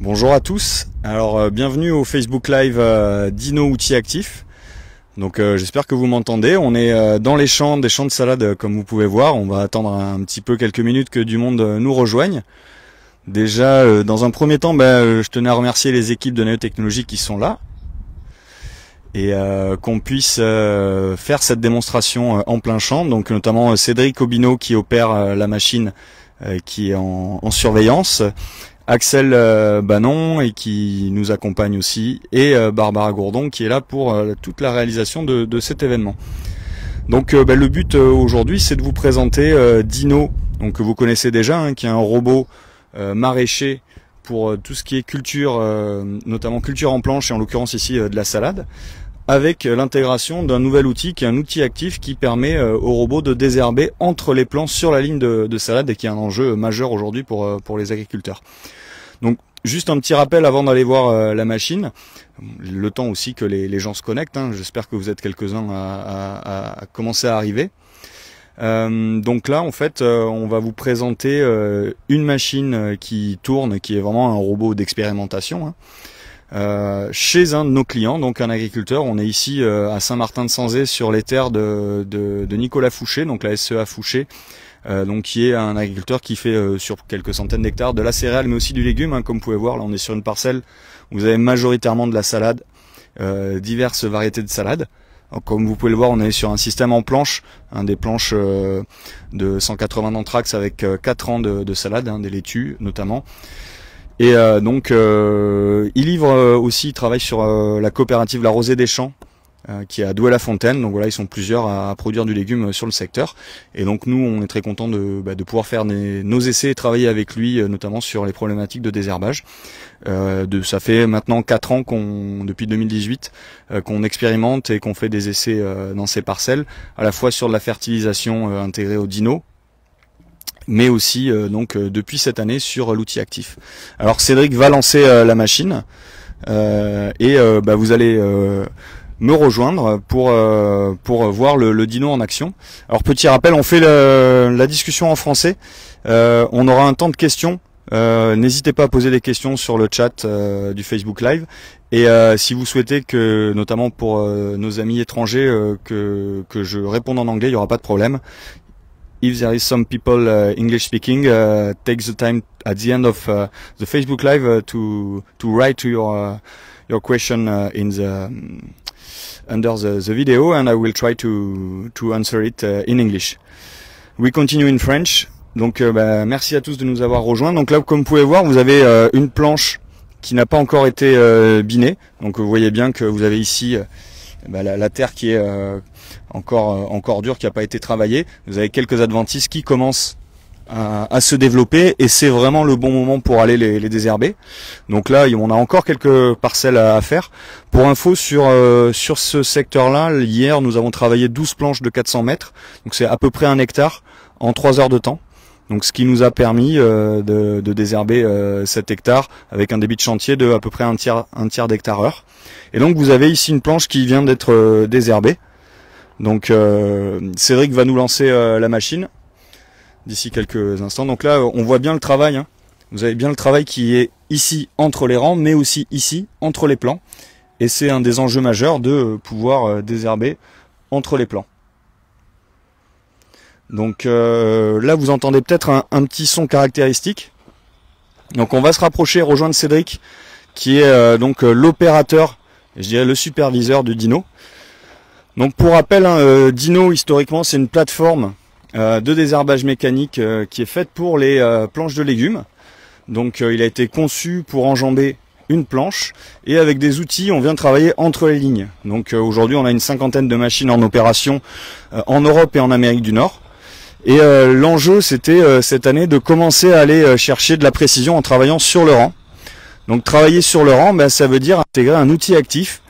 Bonjour à tous, alors bienvenue au Facebook Live Dino Outils Actifs. Donc j'espère que vous m'entendez. On est dans les champs, des champs de salade comme vous pouvez voir. On va attendre un petit peu quelques minutes que du monde nous rejoigne. Déjà dans un premier temps, je tenais à remercier les équipes de Neo Technologies qui sont là. Et qu'on puisse faire cette démonstration en plein champ. Donc notamment Cédric Aubineau qui opère la machine qui est en surveillance. Axel Bannon et qui nous accompagne aussi, et Barbara Gourdon qui est là pour toute la réalisation de cet événement. Donc le but aujourd'hui, c'est de vous présenter Dino, donc que vous connaissez déjà, qui est un robot maraîcher pour tout ce qui est culture, notamment culture en planche et en l'occurrence ici de la salade, avec l'intégration d'un nouvel outil qui est un outil actif qui permet au robot de désherber entre les plants sur la ligne de salade et qui est un enjeu majeur aujourd'hui pour les agriculteurs. Donc juste un petit rappel avant d'aller voir la machine, le temps aussi que les gens se connectent, j'espère que vous êtes quelques-uns à commencer à arriver. Donc là en fait on va vous présenter une machine qui tourne, qui est vraiment un robot d'expérimentation. Chez un de nos clients, donc un agriculteur. On est ici à Saint-Martin-de-Sanzé sur les terres de Nicolas Fouché, donc la SEA Fouché, donc qui est un agriculteur qui fait sur quelques centaines d'hectares de la céréale mais aussi du légume, comme vous pouvez voir. Là on est sur une parcelle où vous avez majoritairement de la salade, diverses variétés de salade. Donc, comme vous pouvez le voir, on est sur un système en planche, des planches de 180 d'anthrax avec 4 ans de salade, des laitues notamment. Et donc il livre aussi, il travaille sur la coopérative La Rosée des Champs qui est à Douai-la-Fontaine. Donc voilà, ils sont plusieurs à produire du légume sur le secteur. Et donc nous, on est très contents de pouvoir faire nos essais et travailler avec lui, notamment sur les problématiques de désherbage. Ça fait maintenant 4 ans depuis 2018, qu'on expérimente et qu'on fait des essais dans ces parcelles, à la fois sur de la fertilisation intégrée au Dino, mais aussi depuis cette année sur l'outil actif. Alors Cédric va lancer la machine et vous allez me rejoindre pour voir le Dino en action. Alors petit rappel, on fait la discussion en français, on aura un temps de questions. N'hésitez pas à poser des questions sur le chat du Facebook Live, et si vous souhaitez que, notamment pour nos amis étrangers, que je réponde en anglais, il n'y aura pas de problème. If there is some people English speaking, take the time at the end of the Facebook Live to write your question in the under the video, and I will try to answer it in English. We continue in French. Donc merci à tous de nous avoir rejoints. Donc là, comme vous pouvez voir, vous avez une planche qui n'a pas encore été binée. Donc vous voyez bien que vous avez ici la terre qui est encore dure, qui n'a pas été travaillée. Vous avez quelques adventices qui commencent à se développer, et c'est vraiment le bon moment pour aller les désherber. Donc là, on a encore quelques parcelles à faire. Pour info, sur ce secteur-là, hier, nous avons travaillé 12 planches de 400 mètres. Donc c'est à peu près 1 hectare en 3 heures de temps. Donc ce qui nous a permis de désherber 7 hectares avec un débit de chantier de à peu près un tiers d'hectare heure. Et donc vous avez ici une planche qui vient d'être désherbée. Donc Cédric va nous lancer la machine d'ici quelques instants. Donc là on voit bien le travail, Vous avez bien le travail qui est ici entre les rangs, mais aussi ici entre les plants. Et c'est un des enjeux majeurs de pouvoir désherber entre les plants. Donc là vous entendez peut-être un petit son caractéristique. Donc on va se rapprocher, rejoindre Cédric qui est l'opérateur, je dirais le superviseur du Dino. Donc pour rappel, Dino historiquement c'est une plateforme de désherbage mécanique qui est faite pour les planches de légumes. Donc il a été conçu pour enjamber une planche, et avec des outils on vient travailler entre les lignes. Donc aujourd'hui on a une 50aine de machines en opération en Europe et en Amérique du Nord. Et l'enjeu c'était cette année de commencer à aller chercher de la précision en travaillant sur le rang. Donc travailler sur le rang, ça veut dire intégrer un outil actif.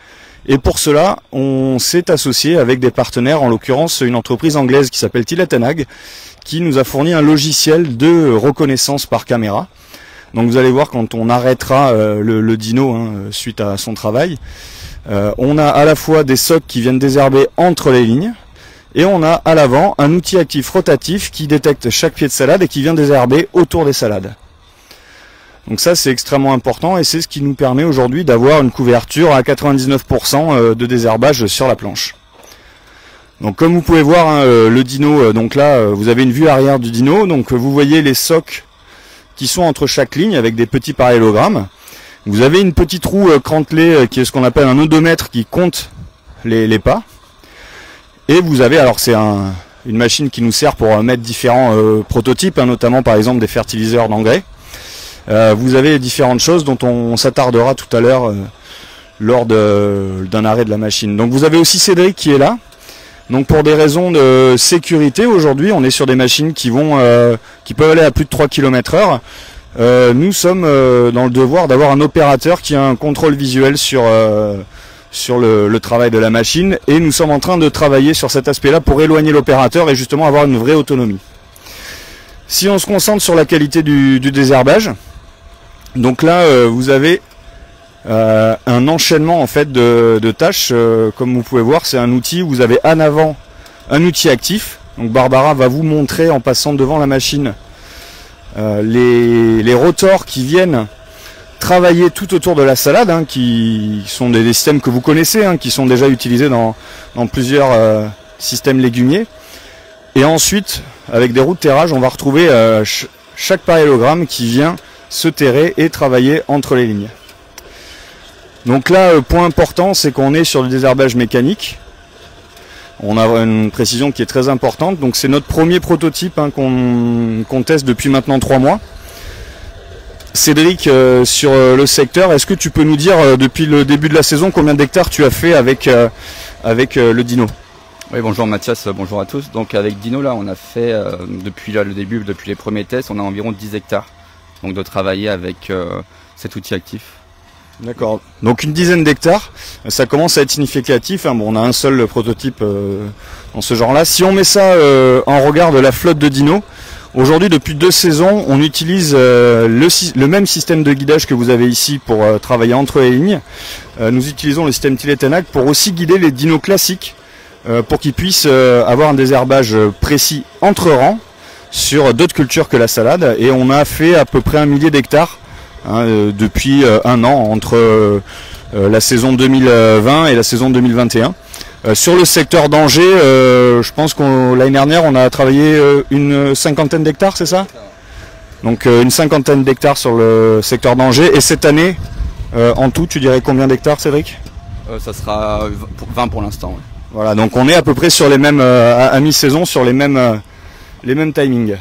Et pour cela, on s'est associé avec des partenaires, en l'occurrence une entreprise anglaise qui s'appelle Tillett & Ag, qui nous a fourni un logiciel de reconnaissance par caméra. Donc vous allez voir quand on arrêtera le Dino suite à son travail, on a à la fois des socs qui viennent désherber entre les lignes, et on a à l'avant un outil actif rotatif qui détecte chaque pied de salade et qui vient désherber autour des salades. Donc ça c'est extrêmement important et c'est ce qui nous permet aujourd'hui d'avoir une couverture à 99% de désherbage sur la planche. Donc comme vous pouvez voir hein, le dino, donc là vous avez une vue arrière du dino, donc vous voyez les socs qui sont entre chaque ligne avec des petits parallélogrammes. Vous avez une petite roue crantelée qui est ce qu'on appelle un odomètre qui compte les pas. Et vous avez, alors c'est une machine qui nous sert pour mettre différents prototypes, hein, notamment par exemple des fertiliseurs d'engrais. Vous avez différentes choses dont on s'attardera tout à l'heure lors d'un arrêt de la machine. Donc vous avez aussi Cédric qui est là. Donc pour des raisons de sécurité, aujourd'hui on est sur des machines qui peuvent aller à plus de 3 km/h. Nous sommes dans le devoir d'avoir un opérateur qui a un contrôle visuel sur le travail de la machine, et nous sommes en train de travailler sur cet aspect-là pour éloigner l'opérateur et justement avoir une vraie autonomie. Si on se concentre sur la qualité du désherbage, donc là vous avez un enchaînement en fait de tâches, comme vous pouvez voir, c'est un outil où vous avez en avant un outil actif. Donc Barbara va vous montrer en passant devant la machine les rotors qui viennent travailler tout autour de la salade, hein, qui sont des systèmes que vous connaissez, hein, qui sont déjà utilisés dans plusieurs systèmes légumiers. Et ensuite, avec des roues de terrage, on va retrouver chaque parallélogramme qui vient se terrer et travailler entre les lignes. Donc là, point important, c'est qu'on est sur du désherbage mécanique. On a une précision qui est très importante. Donc c'est notre premier prototype hein, qu'on teste depuis maintenant 3 mois. Cédric, sur le secteur, est-ce que tu peux nous dire depuis le début de la saison combien d'hectares tu as fait avec le Dino? Oui, bonjour Mathias, bonjour à tous. Donc avec Dino, là, on a fait depuis le début, depuis les premiers tests, on a environ 10 hectares. Donc de travailler avec cet outil actif. D'accord. Donc une dizaine d'hectares, ça commence à être significatif. Hein. Bon, on a un seul prototype dans ce genre-là. Si on met ça en regard de la flotte de Dino, aujourd'hui depuis 2 saisons, on utilise le même système de guidage que vous avez ici pour travailler entre les lignes. Nous utilisons le système Tilet-Tenac pour aussi guider les dinos classiques pour qu'ils puissent avoir un désherbage précis entre rangs sur d'autres cultures que la salade. Et on a fait à peu près 1 millier d'hectares depuis 1 an entre la saison 2020 et la saison 2021. Sur le secteur d'Angers, je pense que l'année dernière on a travaillé une 50aine d'hectares, c'est ça? Donc une 50aine d'hectares sur le secteur d'Angers. Et cette année, en tout, tu dirais combien d'hectares, Cédric? Ça sera 20 pour l'instant. Ouais. Voilà, donc on est à peu près sur les mêmes, à mi-saison, sur les mêmes timings.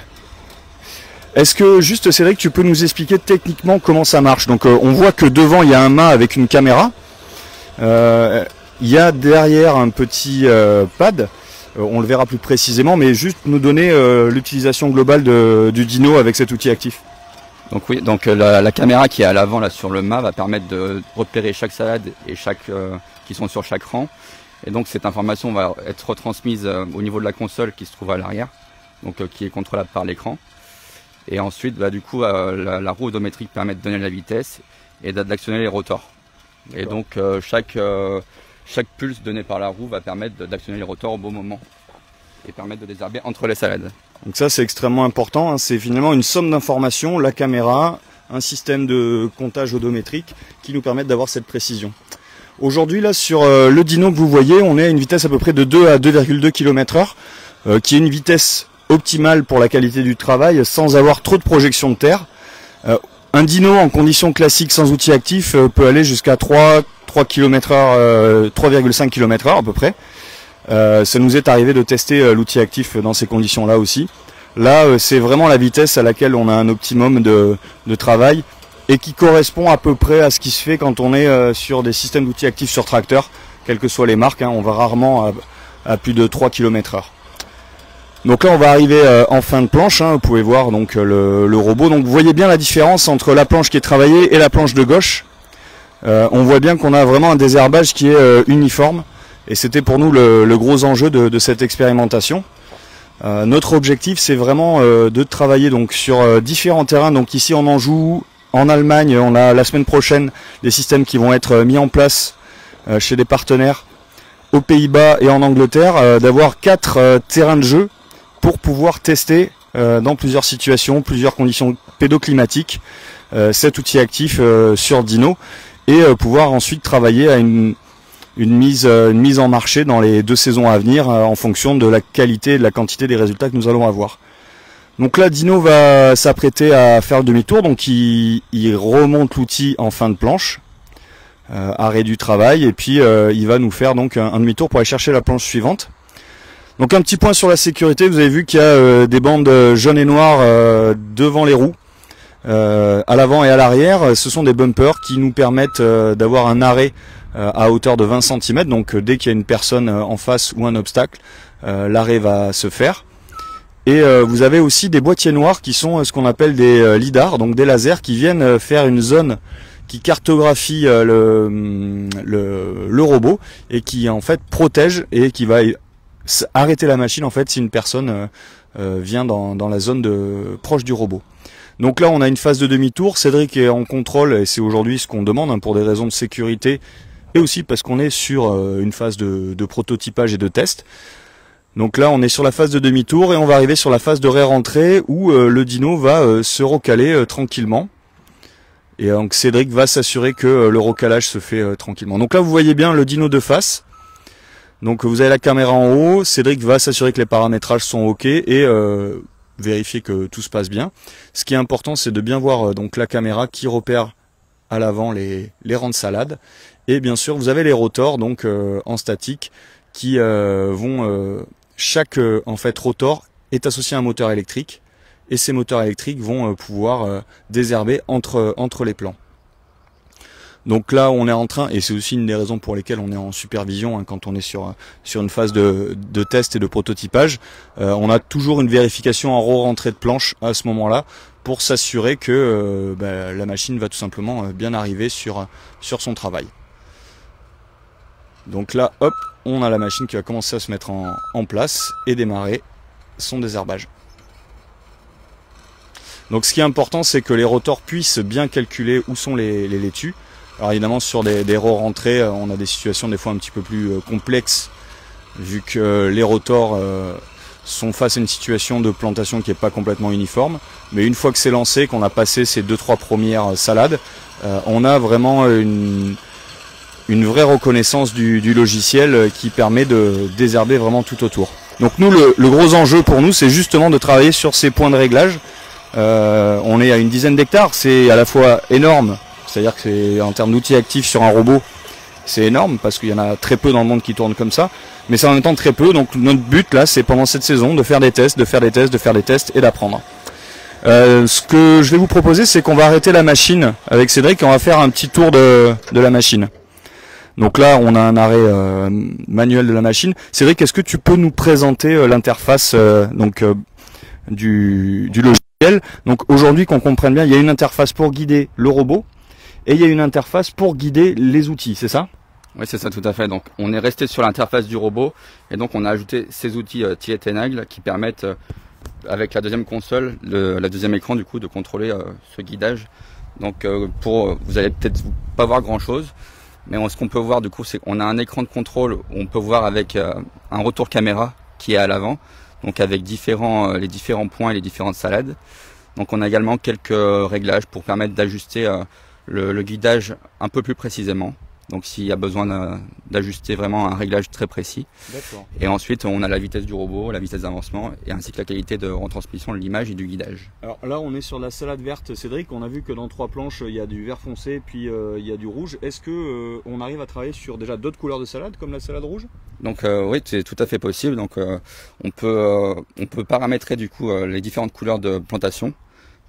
Est-ce que juste Cédric, tu peux nous expliquer techniquement comment ça marche? Donc on voit que devant il y a un mât avec une caméra. Il y a derrière un petit pad, on le verra plus précisément, mais juste nous donner l'utilisation globale du Dino avec cet outil actif. Donc oui, donc la caméra qui est à l'avant là sur le mât va permettre de repérer chaque salade et qui sont sur chaque rang. Et donc cette information va être retransmise au niveau de la console qui se trouve à l'arrière, donc qui est contrôlable par l'écran. Et ensuite, du coup, la roue odométrique permet de donner la vitesse et d'actionner les rotors. Et donc chaque pulse donné par la roue va permettre d'actionner les rotors au bon moment et permettre de désherber entre les salades. Donc ça c'est extrêmement important, hein. C'est finalement une somme d'informations, la caméra, un système de comptage odométrique qui nous permettent d'avoir cette précision. Aujourd'hui là sur le Dino que vous voyez, on est à une vitesse à peu près de 2 à 2,2 km/h, qui est une vitesse optimale pour la qualité du travail sans avoir trop de projection de terre. Un Dino en conditions classiques sans outil actif peut aller jusqu'à 3 km/h, 3,5 km/h à peu près. Ça nous est arrivé de tester l'outil actif dans ces conditions-là aussi. Là, c'est vraiment la vitesse à laquelle on a un optimum de travail et qui correspond à peu près à ce qui se fait quand on est sur des systèmes d'outils actifs sur tracteur, quelles que soient les marques. Hein, on va rarement à plus de 3 km/h. Donc là, on va arriver en fin de planche. Hein, vous pouvez voir donc le robot. Donc vous voyez bien la différence entre la planche qui est travaillée et la planche de gauche. On voit bien qu'on a vraiment un désherbage qui est uniforme. Et c'était pour nous le gros enjeu de cette expérimentation. Notre objectif, c'est vraiment de travailler donc sur différents terrains. Donc ici en Anjou, en Allemagne, on a la semaine prochaine des systèmes qui vont être mis en place chez des partenaires aux Pays-Bas et en Angleterre, d'avoir 4 terrains de jeu pour pouvoir tester dans plusieurs situations, plusieurs conditions pédoclimatiques, cet outil actif sur Dino, et pouvoir ensuite travailler à une mise en marché dans les 2 saisons à venir en fonction de la qualité et de la quantité des résultats que nous allons avoir. Donc là, Dino va s'apprêter à faire le demi-tour, donc il remonte l'outil en fin de planche, arrêt du travail, et puis il va nous faire donc un demi-tour pour aller chercher la planche suivante. Donc un petit point sur la sécurité, vous avez vu qu'il y a des bandes jaunes et noires devant les roues, à l'avant et à l'arrière. Ce sont des bumpers qui nous permettent d'avoir un arrêt à hauteur de 20 cm, donc dès qu'il y a une personne en face ou un obstacle, l'arrêt va se faire. Et vous avez aussi des boîtiers noirs qui sont ce qu'on appelle des lidars, donc des lasers qui viennent faire une zone qui cartographie le robot et qui en fait protège et qui va arrêter la machine en fait si une personne vient dans la zone proche du robot. Donc là on a une phase de demi-tour, Cédric est en contrôle et c'est aujourd'hui ce qu'on demande pour des raisons de sécurité et aussi parce qu'on est sur une phase de prototypage et de test. Donc là on est sur la phase de demi-tour et on va arriver sur la phase de ré-rentrée où le Dino va se recaler tranquillement. Et donc Cédric va s'assurer que le recalage se fait tranquillement. Donc là vous voyez bien le Dino de face. Donc vous avez la caméra en haut, Cédric va s'assurer que les paramétrages sont ok et vérifier que tout se passe bien. Ce qui est important c'est de bien voir donc la caméra qui repère à l'avant les rangs de salade. Et bien sûr vous avez les rotors donc en statique qui vont chaque en fait rotor est associé à un moteur électrique et ces moteurs électriques vont pouvoir désherber entre les plans. Donc là on est en train, et c'est aussi une des raisons pour lesquelles on est en supervision quand on est sur une phase de test et de prototypage, on a toujours une vérification en re-rentrée de planche à ce moment-là pour s'assurer que la machine va tout simplement bien arriver sur son travail. Donc là hop, on a la machine qui va commencer à se mettre en place et démarrer son désherbage. Donc ce qui est important c'est que les rotors puissent bien calculer où sont les laitues. Alors évidemment sur des re-rentrées on a des situations des fois un petit peu plus complexes vu que les rotors sont face à une situation de plantation qui n'est pas complètement uniforme. Mais une fois que c'est lancé, qu'on a passé ces 2-3 premières salades, on a vraiment une vraie reconnaissance du logiciel qui permet de désherber vraiment tout autour. Donc nous le gros enjeu pour nous c'est justement de travailler sur ces points de réglage. On est à une dizaine d'hectares, c'est à la fois énorme, c'est-à-dire que c'est en termes d'outils actifs sur un robot, c'est énorme parce qu'il y en a très peu dans le monde qui tournent comme ça, mais c'est en même temps très peu, donc notre but là c'est pendant cette saison de faire des tests, et d'apprendre. Ce que je vais vous proposer c'est qu'on va arrêter la machine avec Cédric et on va faire un petit tour de la machine. Donc là on a un arrêt manuel de la machine. Cédric, est-ce que tu peux nous présenter l'interface du logiciel? Donc aujourd'hui qu'on comprenne bien, il y a une interface pour guider le robot et il y a une interface pour guider les outils, c'est ça? Oui, c'est ça, tout à fait. Donc on est resté sur l'interface du robot et donc on a ajouté ces outils Tietenagel qui permettent avec la deuxième console, la deuxième écran du coup, de contrôler ce guidage. Donc vous allez peut-être pas voir grand chose, mais ce qu'on peut voir du coup c'est qu'on a un écran de contrôle où on peut voir avec un retour caméra qui est à l'avant, donc avec les différents points et les différentes salades. Donc on a également quelques réglages pour permettre d'ajuster le guidage un peu plus précisément. Donc s'il y a besoin d'ajuster vraiment un réglage très précis. Et ensuite on a la vitesse du robot, la vitesse d'avancement et ainsi que la qualité de retransmission de l'image et du guidage. Alors là on est sur la salade verte, Cédric, on a vu que dans 3 planches il y a du vert foncé puis il y a du rouge. Est-ce que on arrive à travailler sur déjà d'autres couleurs de salade comme la salade rouge? Donc oui, c'est tout à fait possible. Donc on peut paramétrer du coup les différentes couleurs de plantation.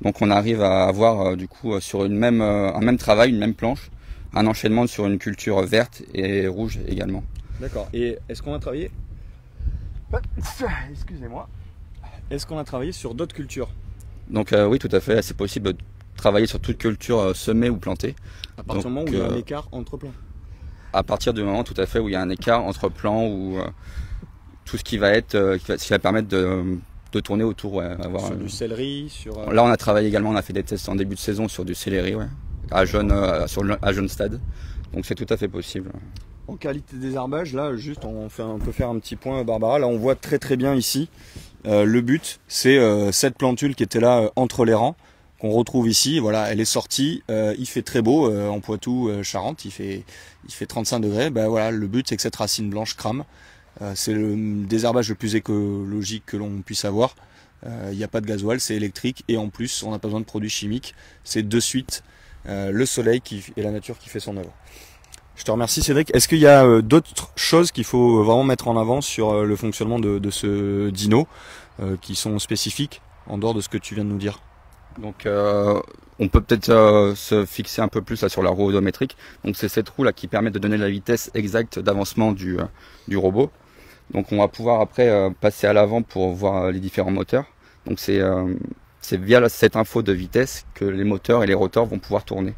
Donc on arrive à avoir du coup sur un même travail, une même planche, un enchaînement sur une culture verte et rouge également. D'accord. Et est-ce qu'on a travaillé Excusez-moi. Est-ce qu'on a travaillé sur d'autres cultures? Donc oui, tout à fait. C'est possible de travailler sur toute culture semée ou plantée. À partir du moment où il y a un écart entre plants. À partir du moment, tout à fait, où il y a un écart entre plants ou tout ce qui va être, qui va permettre de tourner autour. Ouais, sur du céleri, sur. Là, on a travaillé également. On a fait des tests en début de saison sur du céleri, ouais, à jeune stade. Donc c'est tout à fait possible. En qualité de désherbage, là, juste, on peut faire un petit point, Barbara. Là, on voit très bien ici Le but, c'est cette plantule qui était là entre les rangs, qu'on retrouve ici. Voilà, elle est sortie. Il fait très beau en Poitou, Charente. Il fait 35 degrés. Ben voilà, le but, c'est que cette racine blanche crame. C'est le désherbage le plus écologique que l'on puisse avoir. Il n'y a pas de gasoil, c'est électrique et en plus, on n'a pas besoin de produits chimiques. C'est de suite le soleil et la nature qui fait son œuvre. Je te remercie Cédric. Est-ce qu'il y a d'autres choses qu'il faut vraiment mettre en avant sur le fonctionnement de ce dino qui sont spécifiques en dehors de ce que tu viens de nous dire? Donc on peut peut-être se fixer un peu plus là sur la roue odométrique. Donc c'est cette roue là qui permet de donner la vitesse exacte d'avancement du robot. Donc on va pouvoir après passer à l'avant pour voir les différents moteurs. Donc c'est via cette info de vitesse que les moteurs et les rotors vont pouvoir tourner.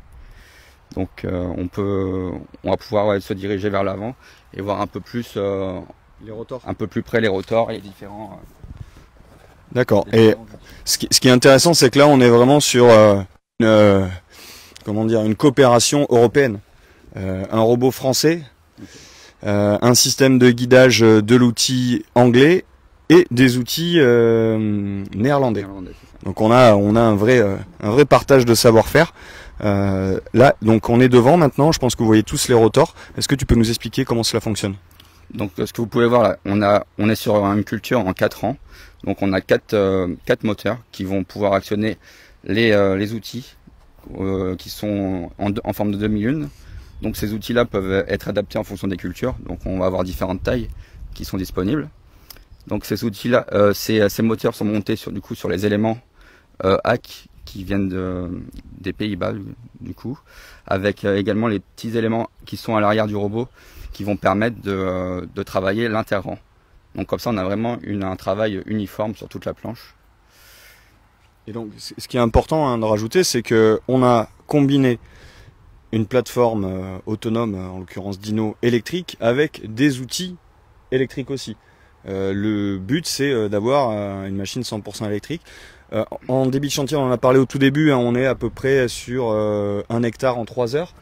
Donc on va pouvoir se diriger vers l'avant et voir un peu plus les rotors, un peu plus près les rotors et les différents. D'accord. Et ce qui est intéressant, c'est que là, on est vraiment sur une coopération européenne, un robot français, un système de guidage de l'outil anglais et des outils néerlandais. Donc on a un vrai partage de savoir-faire. Là, donc on est devant maintenant. Je pense que vous voyez tous les rotors. Est-ce que tu peux nous expliquer comment cela fonctionne? Donc ce que vous pouvez voir là, on est sur une culture en 4 rangs. Donc on a quatre moteurs qui vont pouvoir actionner les outils qui sont en forme de demi-lune. Donc ces outils-là peuvent être adaptés en fonction des cultures. Donc on va avoir différentes tailles qui sont disponibles. Donc ces outils-là, ces moteurs sont montés sur les éléments HAC qui viennent des Pays-Bas du coup, avec également les petits éléments qui sont à l'arrière du robot qui vont permettre de travailler l'inter-rang. Donc comme ça on a vraiment un travail uniforme sur toute la planche. Et donc ce qui est important de rajouter, c'est que on a combiné une plateforme autonome, en l'occurrence Dino électrique, avec des outils électriques aussi. Le but c'est d'avoir une machine 100% électrique. En débit de chantier, on en a parlé au tout début, on est à peu près sur 1 hectare en 3 heures.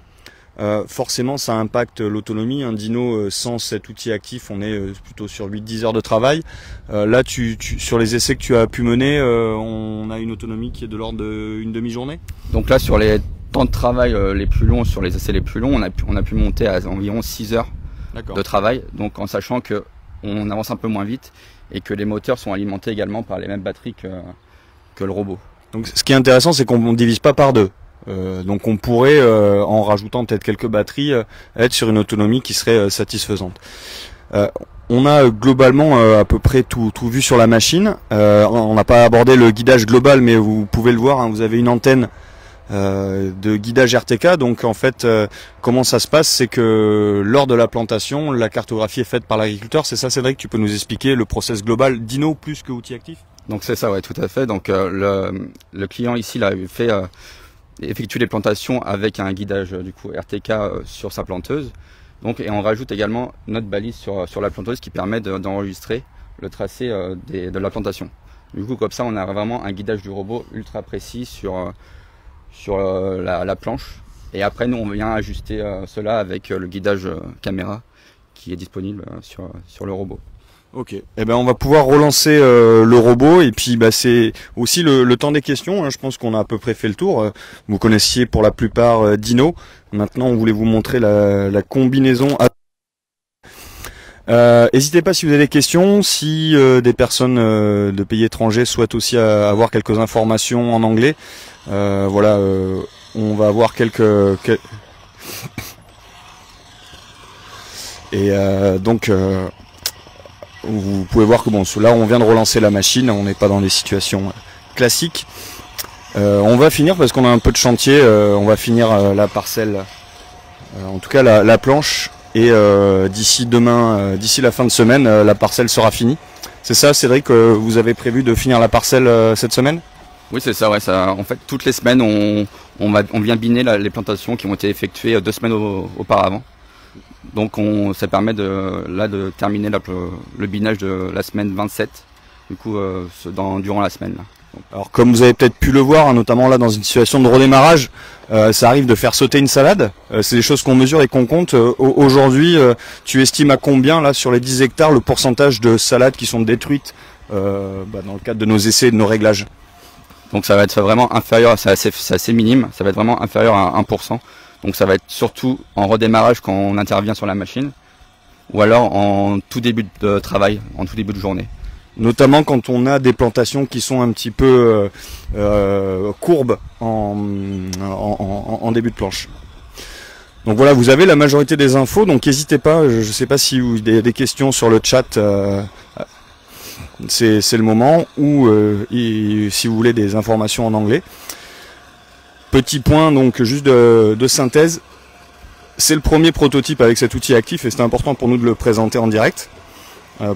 Forcément ça impacte l'autonomie. Un dino sans cet outil actif, on est plutôt sur 8-10 heures de travail. Là sur les essais que tu as pu mener, on a une autonomie qui est de l'ordre d'une demi-journée. Donc là sur les temps de travail les plus longs, sur les essais les plus longs, on a pu monter à environ 6 heures de travail, donc en sachant que on avance un peu moins vite et que les moteurs sont alimentés également par les mêmes batteries que le robot. Donc ce qui est intéressant, c'est qu'on ne divise pas par deux. Donc on pourrait, en rajoutant peut-être quelques batteries, être sur une autonomie qui serait satisfaisante. On a globalement à peu près tout vu sur la machine. On n'a pas abordé le guidage global, mais vous pouvez le voir, vous avez une antenne de guidage RTK. Donc en fait, comment ça se passe, c'est que lors de la plantation, la cartographie est faite par l'agriculteur. C'est ça, Cédric, tu peux nous expliquer le process global Dino plus que outil actif? Donc c'est ça, ouais, tout à fait. Donc le client ici l'a fait effectuer les plantations avec un guidage du coup RTK sur sa planteuse. Donc et on rajoute également notre balise sur la planteuse qui permet d'enregistrer le tracé de la plantation. Du coup comme ça on a vraiment un guidage du robot ultra précis sur la planche. Et après nous on vient ajuster cela avec le guidage caméra qui est disponible sur le robot. Ok, eh ben on va pouvoir relancer le robot et puis c'est aussi le temps des questions. Je pense qu'on a à peu près fait le tour. Vous connaissiez pour la plupart Dino. Maintenant on voulait vous montrer la combinaison. N'hésitez pas si vous avez des questions, si des personnes de pays étrangers souhaitent aussi avoir quelques informations en anglais. Voilà, on va avoir et donc vous pouvez voir que là on vient de relancer la machine, on n'est pas dans des situations classiques. On va finir parce qu'on a un peu de chantier, on va finir la parcelle, en tout cas la planche, et d'ici demain, d'ici la fin de semaine, la parcelle sera finie. C'est ça, Cédric, vous avez prévu de finir la parcelle cette semaine? Oui, c'est ça, ouais, ça. En fait, toutes les semaines, on vient biner les plantations qui ont été effectuées 2 semaines auparavant. Donc ça permet de terminer le binage de la semaine 27, du coup durant la semaine là. Alors comme vous avez peut-être pu le voir, hein, notamment là dans une situation de redémarrage, ça arrive de faire sauter une salade. C'est des choses qu'on mesure et qu'on compte. Aujourd'hui, tu estimes à combien là sur les 10 hectares le pourcentage de salades qui sont détruites dans le cadre de nos essais et de nos réglages? Donc ça va être vraiment inférieur, c'est assez minime, ça va être vraiment inférieur à 1%. Donc ça va être surtout en redémarrage quand on intervient sur la machine, ou alors en tout début de travail, en tout début de journée. Notamment quand on a des plantations qui sont un petit peu courbes en début de planche. Donc voilà, vous avez la majorité des infos, donc n'hésitez pas, je ne sais pas si vous avez des questions sur le chat, c'est le moment, ou si vous voulez des informations en anglais. Petit point donc juste de synthèse, c'est le premier prototype avec cet outil actif et c'est important pour nous de le présenter en direct.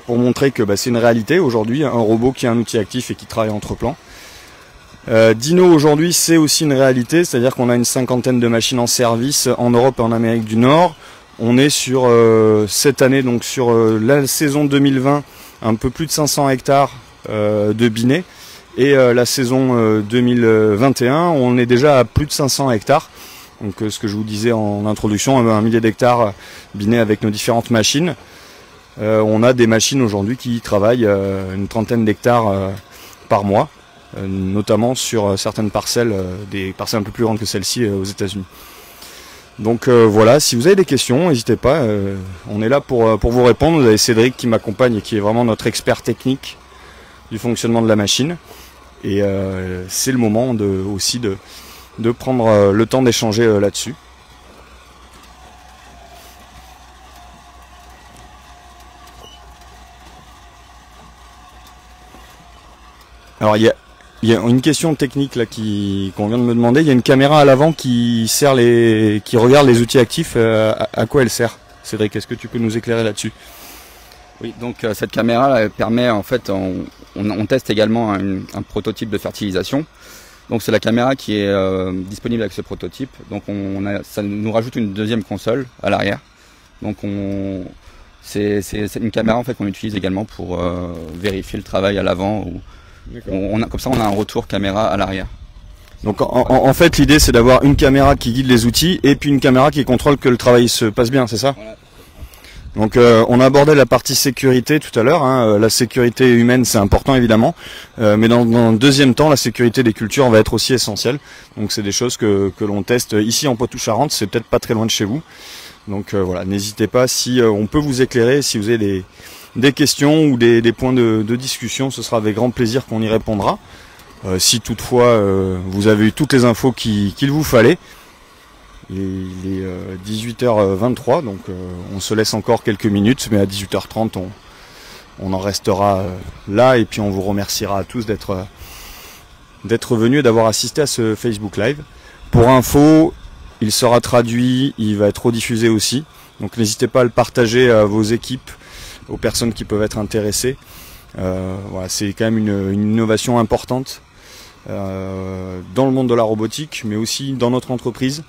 Pour montrer que c'est une réalité aujourd'hui, un robot qui a un outil actif et qui travaille entre plans. Dino aujourd'hui c'est aussi une réalité, c'est-à-dire qu'on a une 50aine de machines en service en Europe et en Amérique du Nord. On est sur cette année, donc sur la saison 2020, un peu plus de 500 hectares de binets. Et la saison 2021, on est déjà à plus de 500 hectares. Donc ce que je vous disais en introduction, 1 millier d'hectares binets avec nos différentes machines. On a des machines aujourd'hui qui travaillent une trentaine d'hectares par mois, notamment sur certaines parcelles, des parcelles un peu plus grandes que celle-ci aux États-Unis. Donc voilà, si vous avez des questions, n'hésitez pas, on est là pour vous répondre. Vous avez Cédric qui m'accompagne et qui est vraiment notre expert technique du fonctionnement de la machine. Et c'est le moment aussi de prendre le temps d'échanger là-dessus. Alors il y a une question technique là qu'on vient de me demander. Il y a une caméra à l'avant qui regarde les outils actifs. À quoi elle sert? Cédric, est-ce que tu peux nous éclairer là-dessus? Oui, donc cette caméra elle permet en fait, on teste également un prototype de fertilisation. Donc c'est la caméra qui est disponible avec ce prototype. Donc ça nous rajoute une deuxième console à l'arrière. Donc c'est une caméra en fait qu'on utilise également pour vérifier le travail à l'avant. Comme ça on a un retour caméra à l'arrière. Donc en fait l'idée c'est d'avoir une caméra qui guide les outils et puis une caméra qui contrôle que le travail se passe bien, c'est ça? Voilà. Donc on a abordé la partie sécurité tout à l'heure, hein. La sécurité humaine c'est important évidemment, mais dans le deuxième temps la sécurité des cultures va être aussi essentielle. Donc c'est des choses que l'on teste ici en Poitou-Charentes, c'est peut-être pas très loin de chez vous. Donc voilà, n'hésitez pas si on peut vous éclairer, si vous avez des questions ou des points de discussion, ce sera avec grand plaisir qu'on y répondra. Si toutefois vous avez eu toutes les infos qu'il vous fallait. Il est 18h23, donc on se laisse encore quelques minutes, mais à 18h30 on en restera là et puis on vous remerciera à tous d'être venus et d'avoir assisté à ce Facebook Live. Pour info, il sera traduit, il va être rediffusé aussi, donc n'hésitez pas à le partager à vos équipes, aux personnes qui peuvent être intéressées. Voilà, c'est quand même une innovation importante dans le monde de la robotique, mais aussi dans notre entreprise,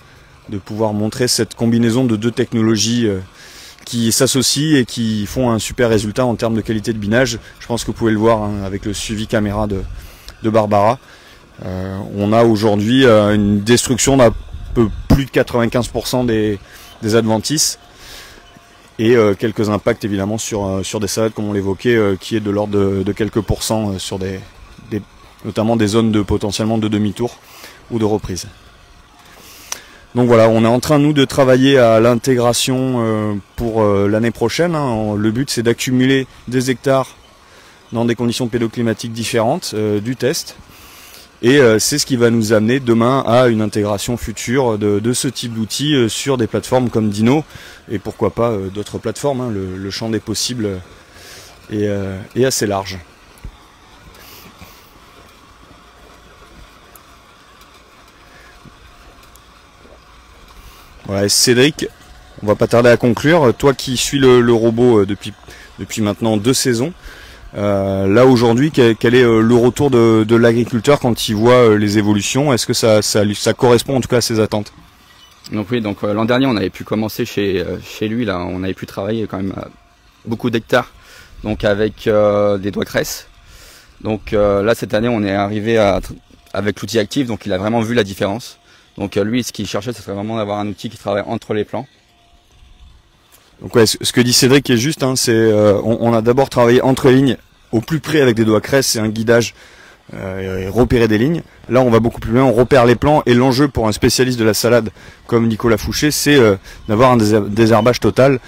de pouvoir montrer cette combinaison de deux technologies qui s'associent et qui font un super résultat en termes de qualité de binage. Je pense que vous pouvez le voir hein, avec le suivi caméra de Barbara. On a aujourd'hui une destruction d'un peu plus de 95% des adventices et quelques impacts évidemment sur des salades comme on l'évoquait qui est de l'ordre de quelques pourcents sur notamment des zones potentiellement de demi-tour ou de reprise. Donc voilà, on est en train nous de travailler à l'intégration pour l'année prochaine. Hein. Le but c'est d'accumuler des hectares dans des conditions pédoclimatiques différentes du test. Et c'est ce qui va nous amener demain à une intégration future de ce type d'outils sur des plateformes comme Dino et pourquoi pas d'autres plateformes. Hein. Le champ des possibles est assez large. Voilà, et Cédric, on va pas tarder à conclure. Toi qui suis le robot depuis maintenant 2 saisons, là aujourd'hui, quel est le retour de l'agriculteur quand il voit les évolutions? Est-ce que ça correspond en tout cas à ses attentes? Donc oui, donc l'an dernier on avait pu commencer chez lui, là on avait pu travailler quand même beaucoup d'hectares, donc avec des doigts cresses. Donc là cette année on est arrivé avec l'outil actif, donc il a vraiment vu la différence. Donc lui ce qu'il cherchait ce serait vraiment d'avoir un outil qui travaille entre les plans. Donc ouais, ce que dit Cédric est juste, hein, c'est on a d'abord travaillé entre les lignes au plus près avec des doigts cresse, c'est un guidage et repérer des lignes. Là on va beaucoup plus loin, on repère les plans et l'enjeu pour un spécialiste de la salade comme Nicolas Fouché, c'est d'avoir un désherbage total.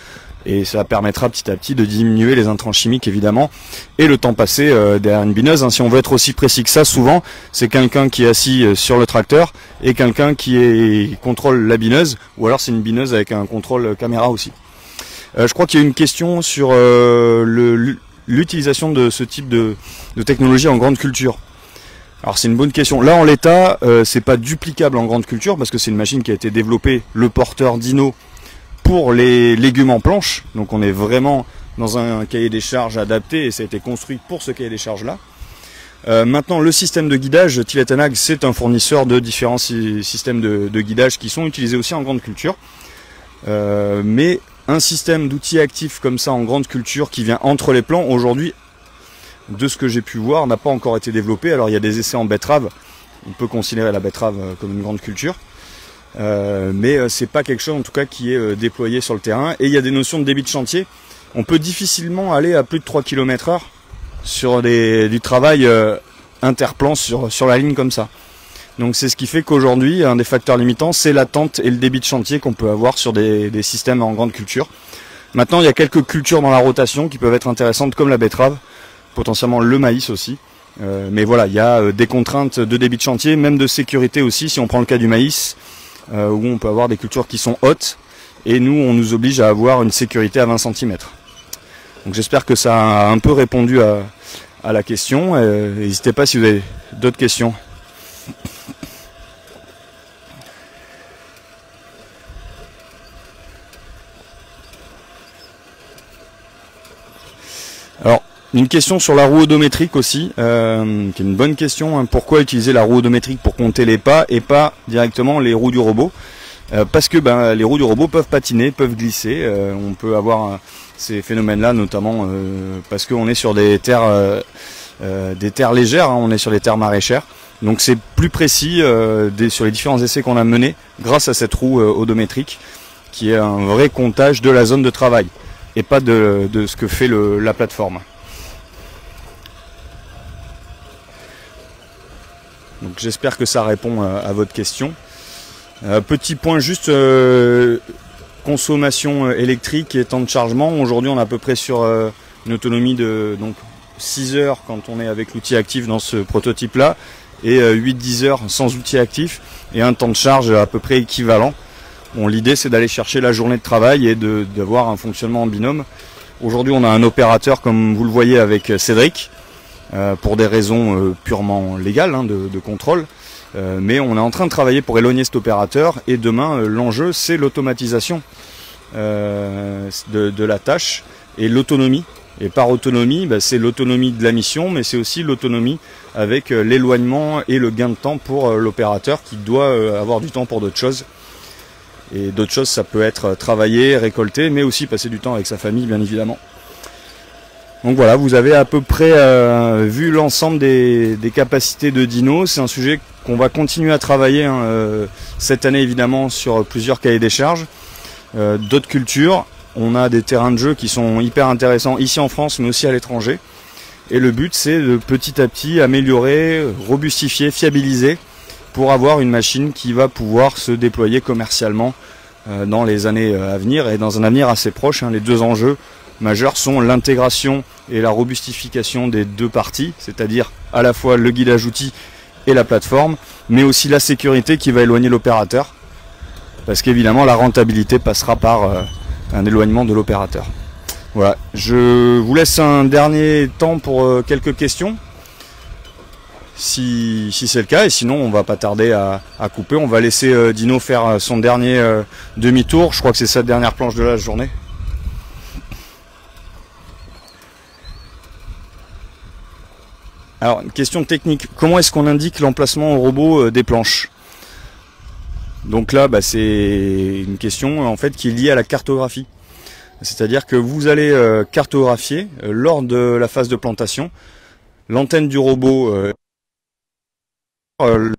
Et ça permettra petit à petit de diminuer les intrants chimiques évidemment et le temps passé derrière une bineuse. Si on veut être aussi précis que ça, souvent c'est quelqu'un qui est assis sur le tracteur et quelqu'un qui contrôle la bineuse, ou alors c'est une bineuse avec un contrôle caméra aussi. Je crois qu'il y a une question sur l'utilisation de ce type de technologie en grande culture. Alors c'est une bonne question. Là en l'état, c'est pas duplicable en grande culture parce que c'est une machine qui a été développée, le porteur Dino, pour les légumes en planche. Donc on est vraiment dans un cahier des charges adapté et ça a été construit pour ce cahier des charges là. Maintenant le système de guidage, Tillett & Hague, c'est un fournisseur de différents systèmes de guidage qui sont utilisés aussi en grande culture. Mais un système d'outils actifs comme ça en grande culture qui vient entre les plants, aujourd'hui, de ce que j'ai pu voir, n'a pas encore été développé. Alors il y a des essais en betterave, on peut considérer la betterave comme une grande culture. Mais c'est pas quelque chose en tout cas qui est déployé sur le terrain. Et il y a des notions de débit de chantier. On peut difficilement aller à plus de 3 km/h sur du travail interplan sur la ligne comme ça. Donc c'est ce qui fait qu'aujourd'hui un des facteurs limitants c'est l'attente et le débit de chantier qu'on peut avoir sur des systèmes en grande culture. Maintenant il y a quelques cultures dans la rotation qui peuvent être intéressantes comme la betterave, potentiellement le maïs aussi. Mais voilà, il y a des contraintes de débit de chantier, même de sécurité aussi si on prend le cas du maïs. Où on peut avoir des cultures qui sont hautes et nous on nous oblige à avoir une sécurité à 20 cm. Donc j'espère que ça a un peu répondu à la question. N'hésitez pas si vous avez d'autres questions. Alors une question sur la roue odométrique aussi, qui est une bonne question, hein. Pourquoi utiliser la roue odométrique pour compter les pas et pas directement les roues du robot? Parce que les roues du robot peuvent patiner, peuvent glisser. On peut avoir ces phénomènes-là, notamment parce qu'on est sur des terres légères, hein, on est sur des terres maraîchères. Donc c'est plus précis sur les différents essais qu'on a menés grâce à cette roue odométrique, qui est un vrai comptage de la zone de travail et pas de ce que fait la plateforme. Donc j'espère que ça répond à votre question. Petit point juste, consommation électrique et temps de chargement. Aujourd'hui on est à peu près sur une autonomie de 6 heures quand on est avec l'outil actif dans ce prototype là, et 8-10 heures sans outil actif, et un temps de charge à peu près équivalent. Bon, l'idée c'est d'aller chercher la journée de travail et d'avoir un fonctionnement en binôme. Aujourd'hui on a un opérateur comme vous le voyez avec Cédric, pour des raisons purement légales, hein, de contrôle, mais on est en train de travailler pour éloigner cet opérateur, et demain l'enjeu c'est l'automatisation de la tâche et l'autonomie. Et par autonomie, c'est l'autonomie de la mission, mais c'est aussi l'autonomie avec l'éloignement et le gain de temps pour l'opérateur qui doit avoir du temps pour d'autres choses. Et d'autres choses, ça peut être travailler, récolter, mais aussi passer du temps avec sa famille bien évidemment. Donc voilà, vous avez à peu près vu l'ensemble des capacités de Dino. C'est un sujet qu'on va continuer à travailler cette année évidemment sur plusieurs cahiers des charges, d'autres cultures. On a des terrains de jeu qui sont hyper intéressants ici en France mais aussi à l'étranger. Et le but c'est de petit à petit améliorer, robustifier, fiabiliser pour avoir une machine qui va pouvoir se déployer commercialement dans les années à venir et dans un avenir assez proche. Les deux enjeux majeurs sont l'intégration et la robustification des deux parties, c'est-à-dire à la fois le guidage outil et la plateforme, mais aussi la sécurité qui va éloigner l'opérateur, parce qu'évidemment la rentabilité passera par un éloignement de l'opérateur. Voilà, je vous laisse un dernier temps pour quelques questions, si c'est le cas, et sinon on va pas tarder à couper. On va laisser Dino faire son dernier demi-tour. Je crois que c'est sa dernière planche de la journée. Alors, une question technique. Comment est-ce qu'on indique l'emplacement au robot des planches? Donc là, c'est une question en fait qui est liée à la cartographie. C'est-à-dire que vous allez cartographier lors de la phase de plantation l'antenne du robot il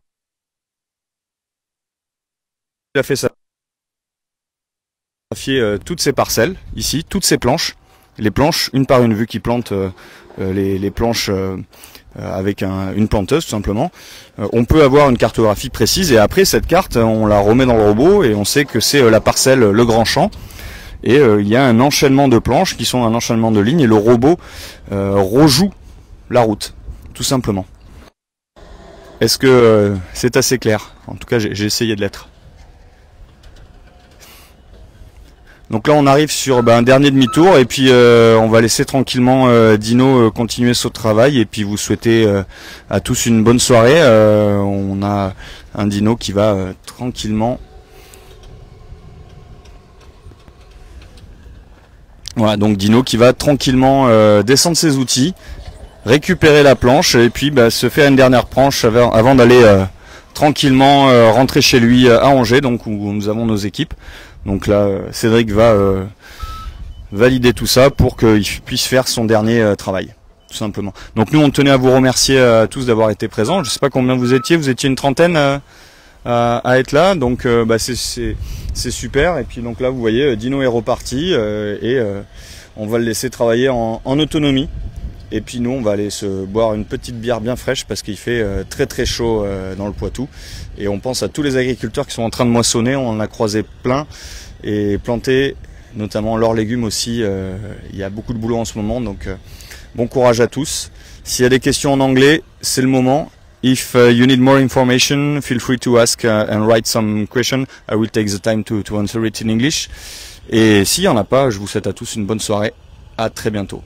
a fait ça. Toutes ces parcelles, ici, toutes ces planches, les planches une par une, vu qu'il plante les planches avec une planteuse tout simplement. On peut avoir une cartographie précise et après cette carte, on la remet dans le robot et on sait que c'est la parcelle Le Grand Champ. Et il y a un enchaînement de planches qui sont un enchaînement de lignes et le robot rejoue la route, tout simplement. Est-ce que c'est assez clair? En tout cas, j'ai essayé de l'être. Donc là, on arrive sur un dernier demi-tour et puis on va laisser tranquillement Dino continuer son travail et puis vous souhaiter à tous une bonne soirée. On a un Dino qui va tranquillement... Voilà, donc Dino qui va tranquillement descendre ses outils, récupérer la planche et puis se faire une dernière planche avant d'aller tranquillement rentrer chez lui à Angers, donc où nous avons nos équipes. Donc là, Cédric va valider tout ça pour qu'il puisse faire son dernier travail, tout simplement. Donc nous, on tenait à vous remercier à tous d'avoir été présents. Je ne sais pas combien vous étiez une trentaine à être là, donc c'est super. Et puis donc là, vous voyez, Dino est reparti et on va le laisser travailler en autonomie. Et puis nous, on va aller se boire une petite bière bien fraîche parce qu'il fait très très chaud dans le Poitou. Et on pense à tous les agriculteurs qui sont en train de moissonner. On en a croisé plein et planté, notamment leurs légumes aussi. Il y a beaucoup de boulot en ce moment, donc bon courage à tous. S'il y a des questions en anglais, c'est le moment. If you need more information, feel free to ask and write some question. I will take the time to answer it in English. Et s'il n'y en a pas, je vous souhaite à tous une bonne soirée. À très bientôt.